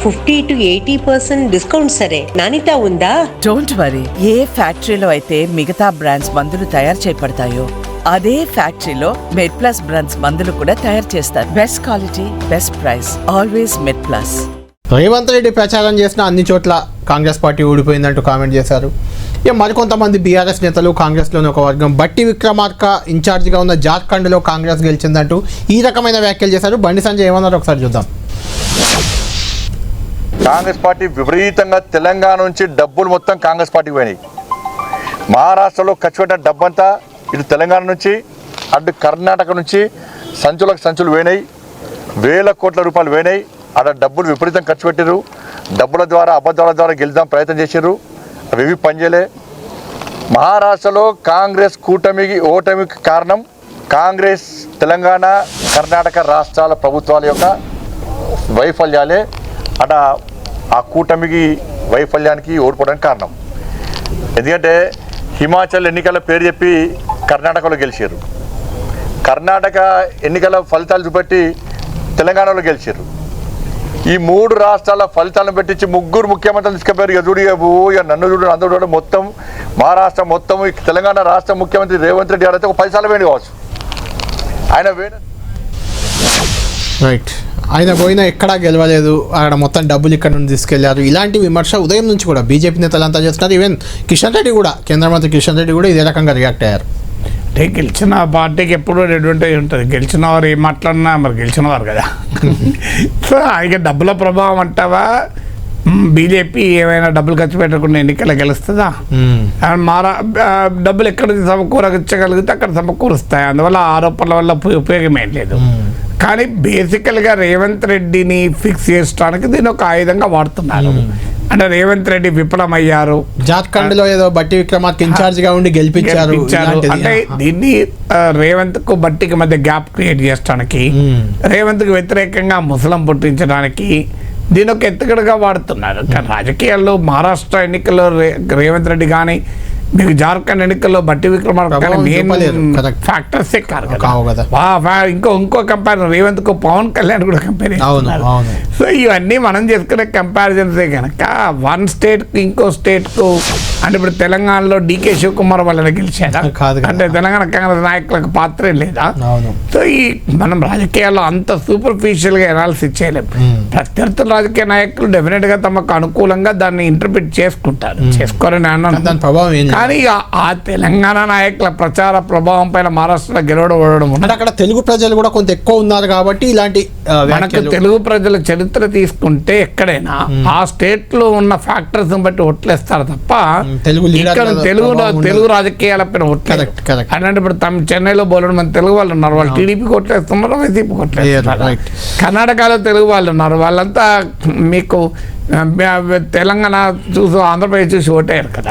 50 to 80% discount సరే, నాణ్యత ఉందా? Don't worry. ఏ ఫ్యాక్టరీలో అయితే మిగతా బ్రాండ్స్ మందులు తయారు చేయబడతాయో అదే ఫ్యాక్టరీలో మెడ్ ప్లస్ బ్రాండ్స్ మందులు కూడా తయారు చేస్తారు. Best quality, best price, always MedPlus. Revanth Reddy ప్రచారం చేసిన అన్ని చోట్ల కాంగ్రెస్ పార్టీ ఊడిపోయిందంటూ కామెంట్ చేశారు. ఇక మరికొంతమంది బీఆర్ఎస్ నేతలు, కాంగ్రెస్లోని ఒక వర్గం బట్టి విక్రమార్క ఇన్ఛార్జిగా ఉన్న జార్ఖండ్లో కాంగ్రెస్ గెలిచిందంటూ ఈ రకమైన వ్యాఖ్యలు చేశారు. బండి సంజయ్ ఏమన్నారు ఒకసారి చూద్దాం. కాంగ్రెస్ పార్టీ విపరీతంగా తెలంగాణ నుంచి డబ్బులు మొత్తం కాంగ్రెస్ పార్టీకి పోయినాయి. మహారాష్ట్రలో ఖర్చు పెట్టిన డబ్బంతా ఇటు తెలంగాణ నుంచి అటు కర్ణాటక నుంచి సంచులకు సంచులు పోయినాయి. వేల కోట్ల రూపాయలు పోయినాయి. అక్కడ డబ్బులు విపరీతం ఖర్చు పెట్టారు. డబ్బుల ద్వారా, అబద్ధాల ద్వారా గెలుద్దాం ప్రయత్నం చేశారు. అవి పనిచేయలే. మహారాష్ట్రలో కాంగ్రెస్ కూటమికి ఓటమికి కారణం కాంగ్రెస్ తెలంగాణ, కర్ణాటక రాష్ట్రాల ప్రభుత్వాల యొక్క వైఫల్యాలే. అట ఆ కూటమికి వైఫల్యానికి ఓడిపోవడానికి కారణం. ఎందుకంటే హిమాచల్ ఎన్నికల పేరు చెప్పి కర్ణాటకలో గెలిచారు. కర్ణాటక ఎన్నికల ఫలితాలు చూపెట్టి తెలంగాణలో గెలిచారు. ఈ మూడు రాష్ట్రాల ఫలితాలను పెట్టించి ముగ్గురు ముఖ్యమంత్రులు తీసుకుపోయారు. ఇక చూడు, ఇక నన్ను చూడు, అందరూ చూడ, మొత్తం మహారాష్ట్ర మొత్తం తెలంగాణ రాష్ట్ర ముఖ్యమంత్రి రేవంత్ రెడ్డి గారు అయితే ఒక 10 సార్లు వేడి కావచ్చు. ఆయన రైట్, ఆయన పోయినా ఎక్కడా గెలవలేదు, అక్కడ మొత్తం డబ్బులు ఇక్కడ నుండి తీసుకెళ్లారు. ఇలాంటి విమర్శ ఉదయం నుంచి కూడా బీజేపీ నేతలంతా చేస్తున్నారు. ఈవెన్ కిషన్ రెడ్డి కూడా, కేంద్ర మంత్రి కిషన్ రెడ్డి కూడా ఇదే రకంగా రియాక్ట్ అయ్యారు. అంటే గెలిచిన పార్టీకి ఎప్పుడూ అడ్వాంటేజ్ ఉంటుంది. గెలిచిన వారు ఏం మాట్లాడినా మరి గెలిచిన వారు కదా. సో ఇక డబ్బుల ప్రభావం అంటావా? బీజేపీ ఏమైనా డబ్బులు ఖర్చు పెట్టకుండా ఎన్నికలు గెలుస్తుందా? డబ్బులు ఎక్కడ సమకూరగలిగితే అక్కడ సమకూరుస్తాయి. అందువల్ల ఆరోపణల వల్ల ఉపయోగం ఏం లేదు. కానీ బేసికల్గా రేవంత్ రెడ్డిని ఫిక్స్ చేయడానికి దీన్ని ఒక ఆయుధంగా వాడుతున్నారు. అంటే రేవంత్ రెడ్డి విఫలమయ్యారు. జార్ఖండ్లో ఏదో బట్టి విక్రమార్క ఇన్ఛార్జిగా ఉండి గెలిపించారు. అంటే దీన్ని రేవంత్కు బట్టికి మధ్య గ్యాప్ క్రియేట్ చేయడానికి, రేవంత్కు వ్యతిరేకంగా ముసలం పుట్టించడానికి దీని ఒక ఎత్తుగడగా వాడుతున్నారు. కానీ రాజకీయాల్లో మహారాష్ట్ర ఎన్నికల్లో రేవంత్ రెడ్డి కానీ, మీకు జార్ఖండ్ ఎన్నికల్లో బట్టి విక్రమార్క మెయిన్ ఫ్యాక్టర్సే కాదు కదా. ఇంకో కంపారిజన్ రేవంత్ కు పవన్ కళ్యాణ్ కూడా కంపేర్ చేస్తున్నారు. సో ఇవన్నీ మనం చేసుకునే కంపారిజన్సే కనుక వన్ స్టేట్ కు ఇంకో స్టేట్ కు, అంటే ఇప్పుడు తెలంగాణలో డీకే శివకుమార్ వాళ్ళని గెలిచారా? అంటే తెలంగాణ కాంగ్రెస్ నాయకులకు పాత్రే లేదా? సో ఈ మనం రాజకీయాల్లో అంత సూపర్ఫిషియల్ గా అనాలిసిస్ చేయలేము. ప్రత్యర్థుల రాజకీయ నాయకులు డెఫినెట్ గా తమకు అనుకూలంగా దాన్ని ఇంటర్ప్రిట్ చేసుకుంటారు, చేసుకోరని అన్నాను. కానీ ఆ తెలంగాణ నాయకుల ప్రచార ప్రభావం పైన మహారాష్ట్రలో గెలవడం ఉన్నది. అక్కడ తెలుగు ప్రజలు కూడా కొంత ఎక్కువ ఉన్నారు కాబట్టి ఇలాంటి మనకు తెలుగు ప్రజల చరిత్ర తీసుకుంటే ఎక్కడైనా ఆ స్టేట్ లో ఉన్న ఫ్యాక్టర్స్ బట్టి ఓట్లేస్తారు తప్ప తెలుగు రాజకీయాల పైన ఓట్లేదు. అంటే ఇప్పుడు చెన్నైలో బోలెడు మంది తెలుగు వాళ్ళు ఉన్నారు, వాళ్ళు టీడీపీకి ఓట్లేస్తున్నారు, వైసీపీకి ఓట్లేస్తున్నారు. కర్ణాటకలో తెలుగు వాళ్ళు ఉన్నారు, వాళ్ళంతా మీకు తెలంగాణ చూసి ఆంధ్రప్రదేశ్ చూసి ఓటేయారు కదా.